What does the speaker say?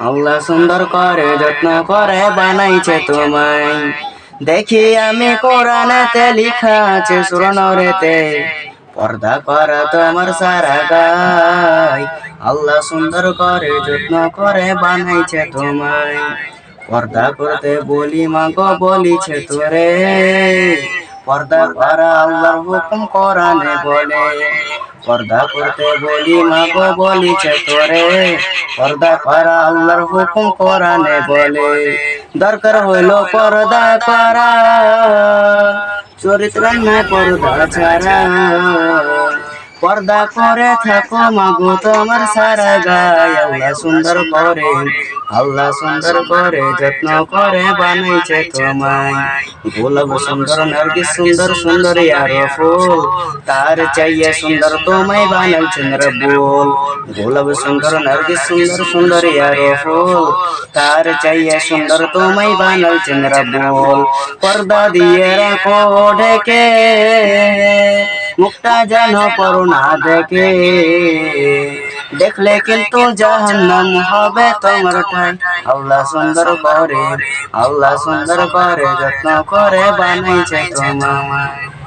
আল্লাহ সুন্দর করে যত্ন করে বানাইছে তোমায়। দেখি আমি কোরআনেতে লিখা আছে সুরনরেতে, পর্দা করা তোমার সারা গায়। আল্লাহ সুন্দর করে যত্ন করে বানাইছে তোমায়। পর্দা করতে বলি মাগো বলিছে তোরে, পর্দা করা আল্লাহর হুকুম কোরআনে বলে। পর্দা করতে বলি মাগো বলিছে তোরে, পর্দা করা আল্লাহর হুকুম কোরআনে বলে। দরকার হইল পর্দা করা, চরিত্র না পর্দা ছাড়া। পর্দা করে থাকো মাগো তোমার সারা গায়। আল্লাহ সুন্দর করে, আল্লাহ সুন্দর করে যত্ন করে বানাইছে তোমায়। গোলাপ সুন্দর নার্গিস সুন্দর সুন্দরী আরো ফুল, তার চাইয়ে সুন্দর তোমায় বানাইছেন রব্বুল। গোলাপ সুন্দর নার্গিস সুন্দর সুন্দরী আরো ফুল, তার চাইয়ে সুন্দর তোমায় বানাইছেন রব্বুল। পর্দা দিয়ে রাখো ঢেকে, মুখটা যেন করো না দেখে, দেখলে কিন্তু জাহান্নাম হবে তোমার ঠাই। আল্লাহ সুন্দর করে, আল্লাহ সুন্দর করে যত্ন করে বানাইছে তোমায়।